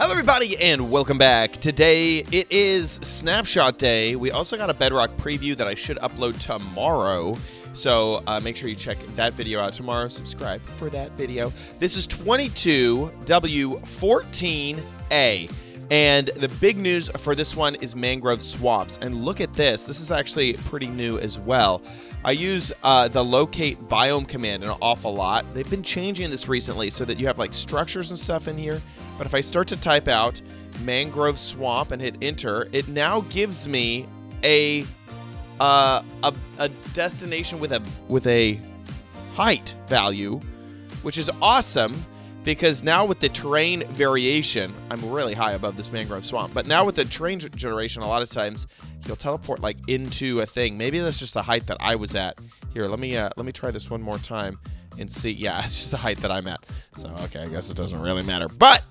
Hello everybody and welcome back. Today it is Snapshot Day. We also got a Bedrock preview that I should upload tomorrow. So make sure you check that video out tomorrow. Subscribe for that video. This is 22w14a. And the big news for this one is Mangrove Swamps. And look at this. This is actually pretty new as well. I use the locate biome command an awful lot. They've been changing this recently so that you have like structures and stuff in here. But if I start to type out Mangrove Swamp and hit enter, it now gives me a destination with a height value, which is awesome. Because now with the terrain variation, I'm really high above this mangrove swamp, but now with the terrain generation, a lot of times he'll teleport like into a thing. Maybe that's just the height that I was at. Here, let me try this one more time and see. Yeah, it's just the height that I'm at. So, okay, I guess it doesn't really matter. But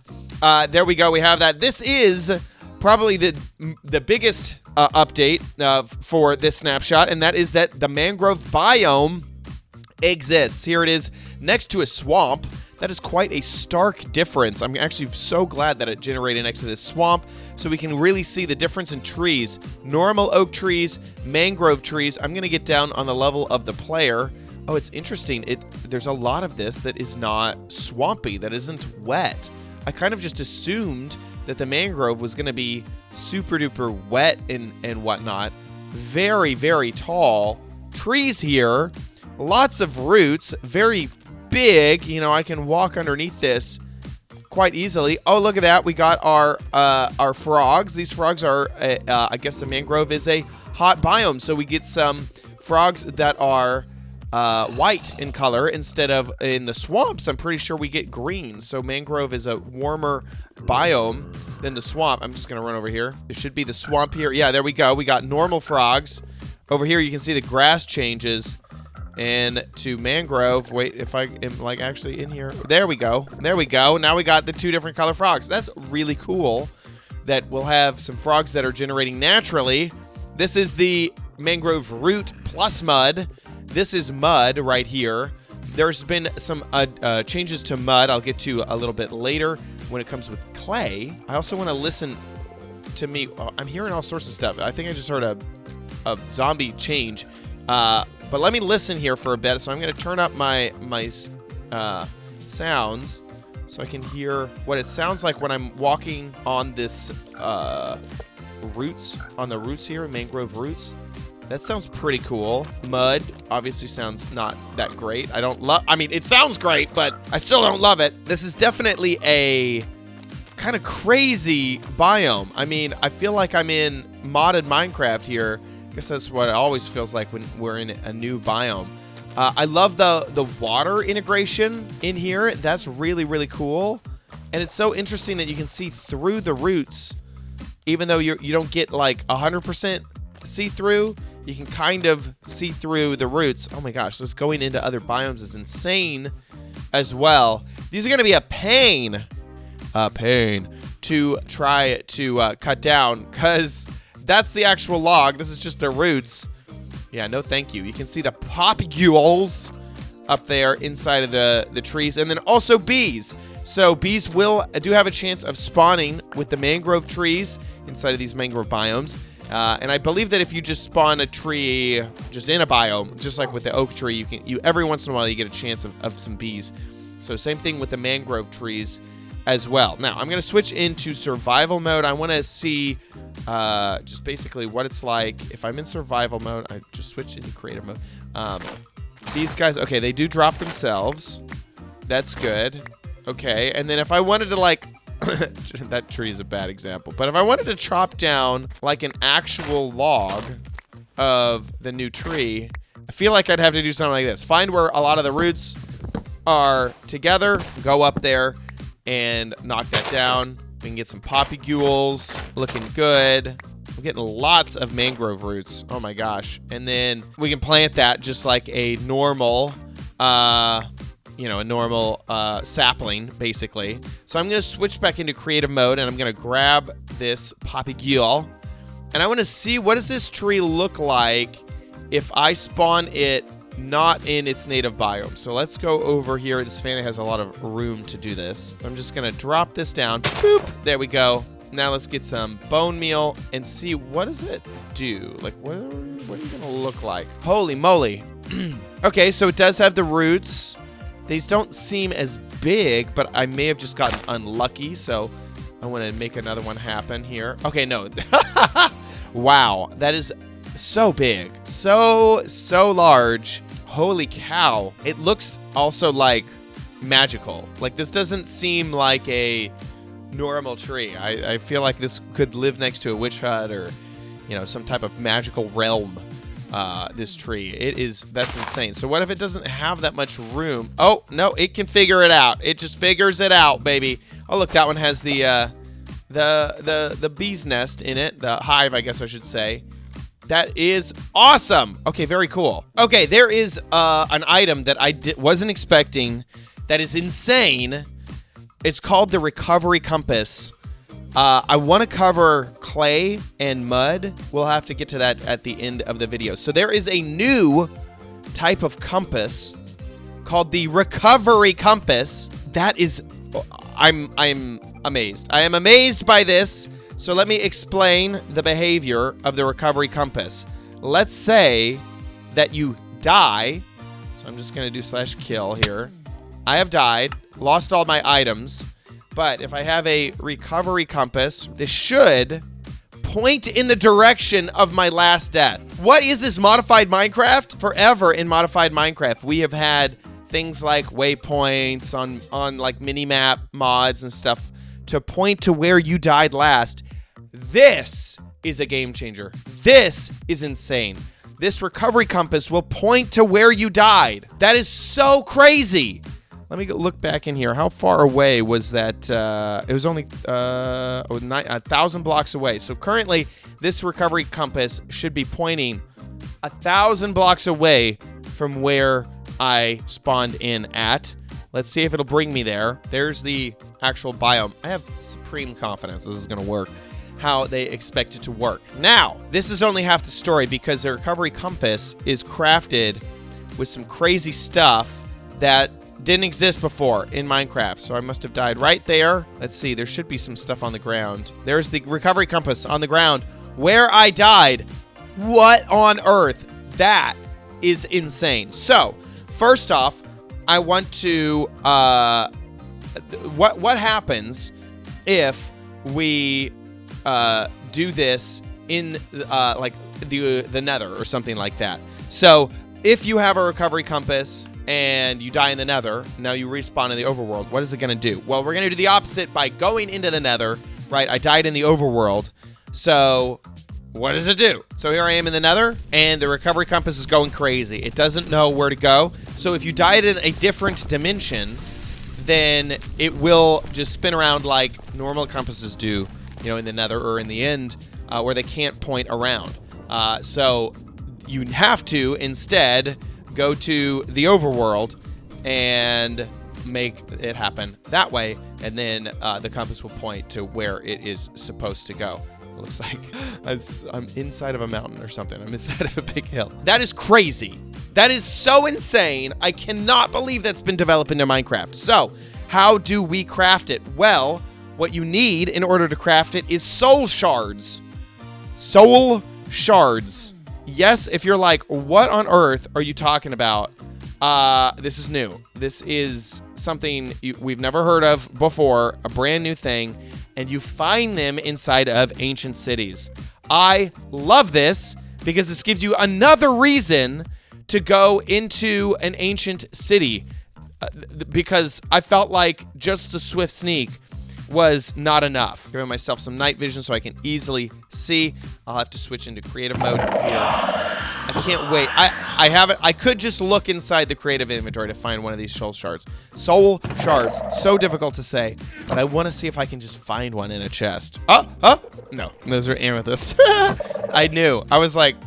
there we go. We have that. This is probably the biggest update for this snapshot, and that is that the mangrove biome exists. Here it is next to a swamp. That is quite a stark difference. I'm actually so glad that it generated next to this swamp so we can really see the difference in trees. Normal oak trees, mangrove trees. I'm going to get down on the level of the player. Oh, it's interesting. There's a lot of this that is not swampy, that isn't wet. I kind of just assumed that the mangrove was going to be super duper wet and whatnot. Very, very tall trees here. Lots of roots. Very big, you know, I can walk underneath this quite easily. Oh, look at that. We got our frogs. These frogs are, I guess the mangrove is a hot biome, so we get some frogs that are white in color instead of in the swamps. I'm pretty sure we get green, so mangrove is a warmer biome than the swamp. I'm just going to run over here. There should be the swamp here. Yeah, there we go. We got normal frogs. Over here, you can see the grass changes. And to mangrove, wait, if I am like actually in here, there we go. There we go. Now we got the two different color frogs. That's really cool that we'll have some frogs that are generating naturally. This is the mangrove root plus mud. This is mud right here. There's been some changes to mud I'll get to a little bit later when it comes with clay. I also want to listen to me. I'm hearing all sorts of stuff. I think I just heard a zombie change. But let me listen here for a bit. So I'm going to turn up my sounds so I can hear what it sounds like when I'm walking on this roots, on the roots here, mangrove roots. That sounds pretty cool. Mud obviously sounds not that great. I mean, it sounds great, but I still don't love it. This is definitely a kind of crazy biome. I mean, I feel like I'm in modded Minecraft here. I guess that's what it always feels like when we're in a new biome. I love the water integration in here. That's really, really cool. And it's so interesting that you can see through the roots. Even though you don't get like 100% see-through, you can kind of see through the roots. Oh my gosh, this going into other biomes is insane as well. These are going to be a pain to try to cut down because that's the actual log. This is just the roots. Yeah, no thank you. You can see the papules up there inside of the trees. And then also bees. So bees do have a chance of spawning with the mangrove trees inside of these mangrove biomes. And I believe that if you just spawn a tree just in a biome, just like with the oak tree, you every once in a while you get a chance of some bees. So same thing with the mangrove trees as well. Now, I'm going to switch into survival mode. I want to see just basically what it's like if I'm in survival mode. I just switched into creative mode. These guys, okay, they do drop themselves. That's good. Okay, and then if I wanted to like, that tree is a bad example, but if I wanted to chop down like an actual log of the new tree, I feel like I'd have to do something like this. Find where a lot of the roots are together, go up there, and knock that down. We can get some papules looking good. We're getting lots of mangrove roots. Oh my gosh. And then we can plant that just like a normal, sapling, basically. So I'm going to switch back into creative mode, and I'm going to grab this papule. And I want to see, what does this tree look like if I spawn it not in its native biome. So let's go over here. This savanna has a lot of room to do this. I'm just gonna drop this down. Boop. There we go. Now let's get some bone meal and see what does it do. Like, what are you gonna look like? Holy moly. Okay, so it does have the roots. These don't seem as big, but I may have just gotten unlucky, so I want to make another one happen here. Okay, no. Wow, that is so big. So large. Holy cow. It looks also like magical. Like, this doesn't seem like a normal tree. I feel like this could live next to a witch hut or, you know, some type of magical realm. This tree. That's insane. So what if it doesn't have that much room? Oh, no, it can figure it out. It just figures it out, baby. Oh, look, that one has the bee's nest in it. The hive, I guess I should say. That is awesome. Okay, very cool. Okay, there is an item that I wasn't expecting that is insane. It's called the Recovery Compass. I want to cover clay and mud. We'll have to get to that at the end of the video. So there is a new type of compass called the Recovery Compass. That is, I'm amazed. I am amazed by this. So let me explain the behavior of the Recovery Compass. Let's say that you die. So I'm just going to do /kill here. I have died, lost all my items. But if I have a Recovery Compass, this should point in the direction of my last death. What is this modified Minecraft? Forever in modified Minecraft, we have had things like waypoints on like mini-map mods and stuff to point to where you died last. This is a game changer. This is insane. This Recovery Compass will point to where you died. That is so crazy. Let me look back in here. How far away was that? It was only 1,000 blocks away. So currently, this Recovery Compass should be pointing 1,000 blocks away from where I spawned in at. Let's see if it'll bring me there. There's the actual biome. I have supreme confidence this is going to work how they expect it to work. Now, this is only half the story because the Recovery Compass is crafted with some crazy stuff that didn't exist before in Minecraft. So I must have died right there. Let's see. There should be some stuff on the ground. There's the Recovery Compass on the ground where I died. What on earth? That is insane. So, first off, I want to what happens if we do this in like the Nether or something like that. So, if you have a Recovery Compass and you die in the Nether, now you respawn in the overworld, what is it going to do? Well, we're going to do the opposite by going into the Nether, right? I died in the overworld. So what does it do? So here I am in the Nether, and the Recovery Compass is going crazy. It doesn't know where to go. So if you died in a different dimension, then it will just spin around like normal compasses do, you know, in the Nether or in the end, where they can't point around. So you have to instead go to the overworld and make it happen that way, and then the compass will point to where it is supposed to go. It looks like I'm inside of a mountain or something. I'm inside of a big hill. That is crazy. That is so insane. I cannot believe that's been developed into Minecraft. So, how do we craft it? Well, what you need in order to craft it is soul shards. Soul shards. Yes, if you're like, what on earth are you talking about? This is new. This is something we've never heard of before, a brand new thing, and you find them inside of ancient cities. I love this because this gives you another reason to go into an ancient city, because I felt like just the swift sneak was not enough. Giving myself some night vision so I can easily see. I'll have to switch into creative mode here. I can't wait. I have it. I could just look inside the creative inventory to find one of these soul shards. Soul shards. So difficult to say, but I want to see if I can just find one in a chest. No, those are amethyst. I knew. I was like,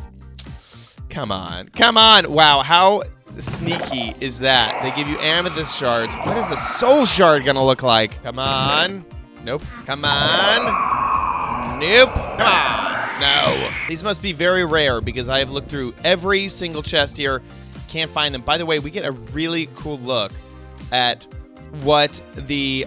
come on. Come on. Wow, how sneaky is that? They give you amethyst shards. What is a soul shard gonna look like? Come on. Nope. Come on. Nope. Come on. No. These must be very rare because I have looked through every single chest here. can't find them. By the way, we get a really cool look at what the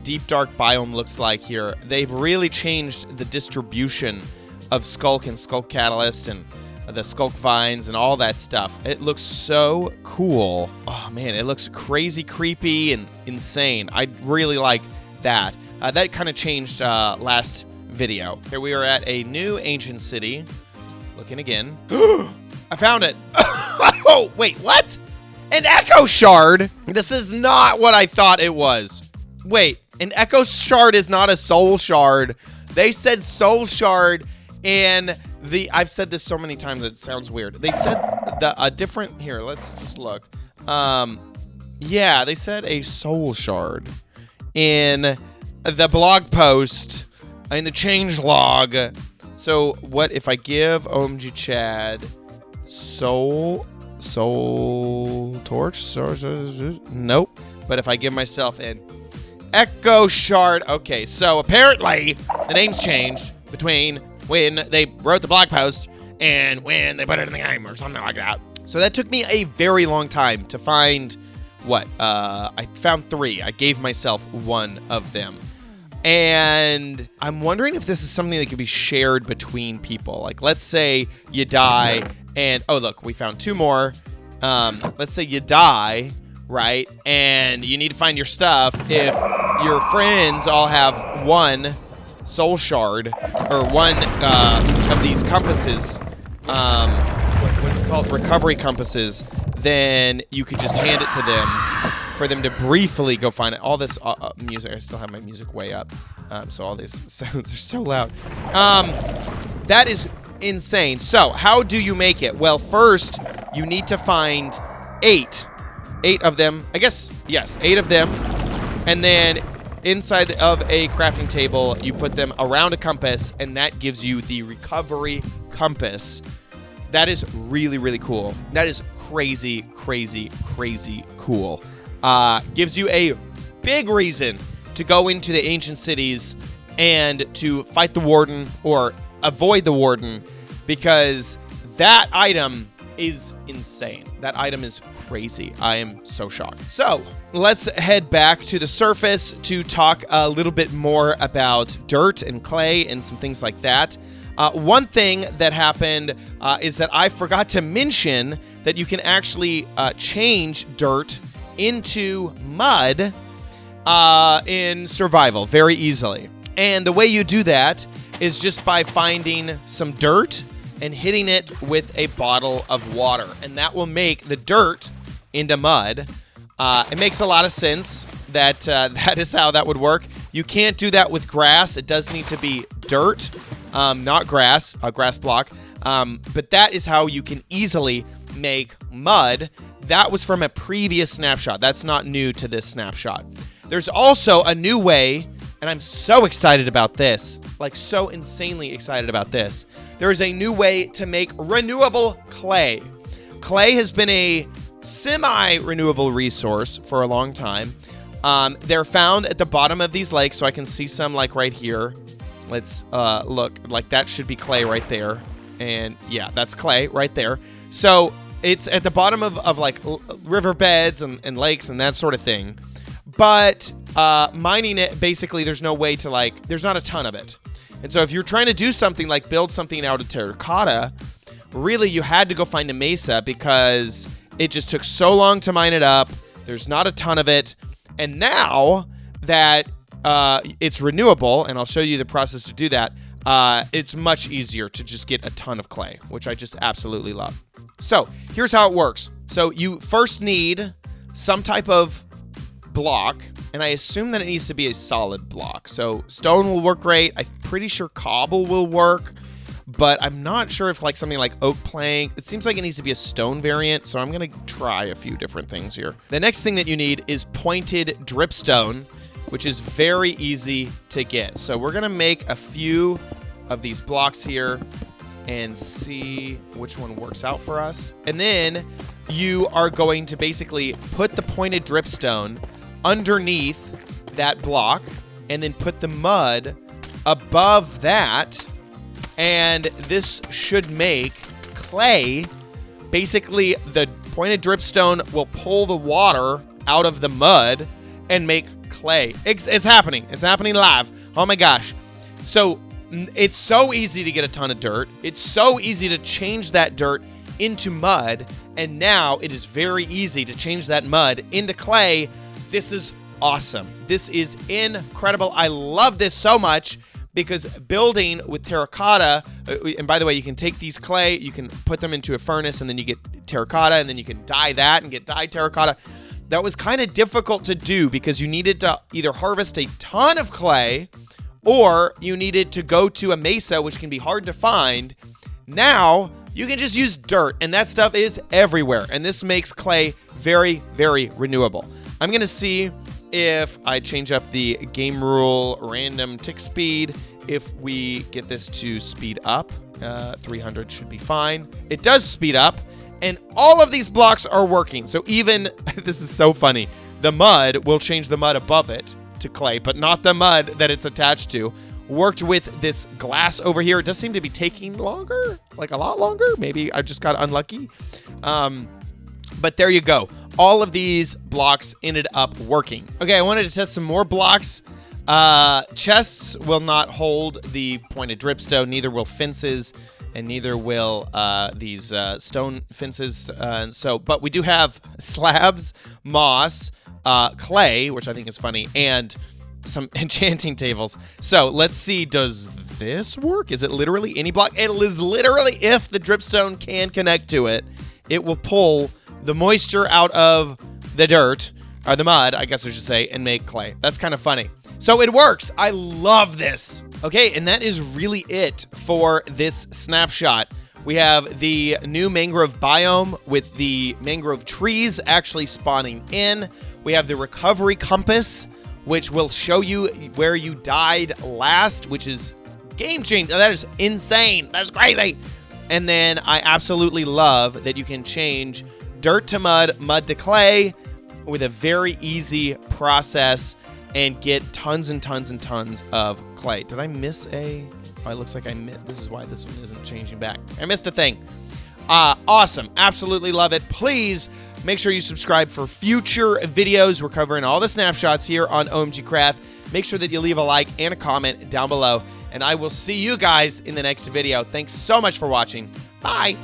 deep dark biome looks like here. They've really changed the distribution of Skulk and Skulk Catalyst and the Skulk Vines and all that stuff. It looks so cool. Oh man, it looks crazy creepy and insane. I really like that. That kind of changed last video. Here we are at a new ancient city. Looking again. I found it. Oh, wait, what? An Echo Shard? This is not what I thought it was. Wait, an Echo Shard is not a Soul Shard. They said Soul Shard in the... I've said this so many times it sounds weird. They said a different... Here, let's just look. Yeah, they said a Soul Shard in the blog post, in the changelog. So what if I give OMG Chad Soul Torch? Nope. But if I give myself an Echo Shard. Okay, so apparently the name's changed between when they wrote the blog post and when they put it in the game or something like that. So that took me a very long time to find what? I found 3. I gave myself 1 of them. And I'm wondering if this is something that could be shared between people. Like, let's say you die and... Oh, look, we found 2 more. Let's say you die, right? And you need to find your stuff. If your friends all have 1 soul shard or 1 of these compasses, what's it called? Recovery compasses, then you could just hand it to them for them to briefly go find it. All this music, I still have my music way up, so all these sounds are so loud. That is insane. So how do you make it? Well, first you need to find 8 of them. I guess, yes, 8 of them. And then inside of a crafting table, you put them around a compass, and that gives you the recovery compass. That is really, really cool. That is crazy, crazy, crazy cool. Gives you a big reason to go into the ancient cities and to fight the warden or avoid the warden, because that item is insane. That item is crazy. I am so shocked. So let's head back to the surface to talk a little bit more about dirt and clay and some things like that. One thing that happened is that I forgot to mention that you can actually change dirt into mud in survival very easily. And the way you do that is just by finding some dirt and hitting it with a bottle of water, and that will make the dirt into mud. It makes a lot of sense that that is how that would work. You can't do that with grass. It does need to be dirt, not grass, a grass block. But that is how you can easily make mud. That was from a previous snapshot. That's not new to this snapshot. There's also a new way, and I'm so excited about this, like so insanely excited about this. There is a new way to make renewable clay. Clay has been a semi-renewable resource for a long time. They're found at the bottom of these lakes, so I can see some like right here. Let's look, like that should be clay right there. And yeah, that's clay right there. So it's at the bottom of like riverbeds and lakes and that sort of thing. But mining it, basically, there's no way to like, there's not a ton of it. And so if you're trying to do something like build something out of terracotta, really you had to go find a mesa because it just took so long to mine it up. There's not a ton of it. And now that it's renewable, and I'll show you the process to do that, it's much easier to just get a ton of clay, which I just absolutely love. So here's how it works. So you first need some type of block, and I assume that it needs to be a solid block. So stone will work great. I'm pretty sure cobble will work, but I'm not sure if like something like oak plank. It seems like it needs to be a stone variant, so I'm gonna try a few different things here. The next thing that you need is pointed dripstone, which is very easy to get. So we're gonna make a few of these blocks here and see which one works out for us. And then you are going to basically put the pointed dripstone underneath that block and then put the mud above that, and this should make clay. Basically the Pointed dripstone will pull the water out of the mud and make clay. It's happening. It's happening live. Oh my gosh. So it's so easy to get a ton of dirt. It's so easy to change that dirt into mud. And now it is very easy to change that mud into clay. This is awesome. This is incredible. I love this so much because building with terracotta, and by the way, you can take these clay, you can put them into a furnace, and then you get terracotta, and then you can dye that and get dyed terracotta. That was kind of difficult to do because you needed to either harvest a ton of clay or you needed to go to a mesa, which can be hard to find. Now, you can just use dirt, and that stuff is everywhere, and this makes clay very, very renewable. I'm going to see if I change up the game rule random tick speed, if we get this to speed up. 300 should be fine. It does speed up, and all of these blocks are working. So even, this is so funny, the mud will change the mud above it to clay, but not the mud that it's attached to. Worked with this glass over here. It does seem to be taking longer, like a lot longer. Maybe I just got unlucky. But there you go. All of these blocks ended up working. Okay, I wanted to test some more blocks. Chests will not hold the pointed dripstone, neither will fences, and neither will these stone fences. But we do have slabs, moss, clay, which I think is funny, and some enchanting tables. So let's see, does this work? Is it literally any block? It is literally, if the dripstone can connect to it, it will pull the moisture out of the dirt, or the mud, I guess I should say, and make clay. That's kind of funny. So it works. I love this. Okay, and that is really it for this snapshot. We have the new mangrove biome with the mangrove trees actually spawning in. We have the recovery compass, which will show you where you died last, which is game changer. That is insane. That's crazy. And then I absolutely love that you can change dirt to mud, mud to clay with a very easy process and get tons and tons and tons of clay. Did I miss a? Oh, it looks like I missed. This is why this one isn't changing back. I missed a thing. Awesome. Absolutely love it. Please make sure you subscribe for future videos. We're covering all the snapshots here on OMG Craft. Make sure that you leave a like and a comment down below. And I will see you guys in the next video. Thanks so much for watching. Bye.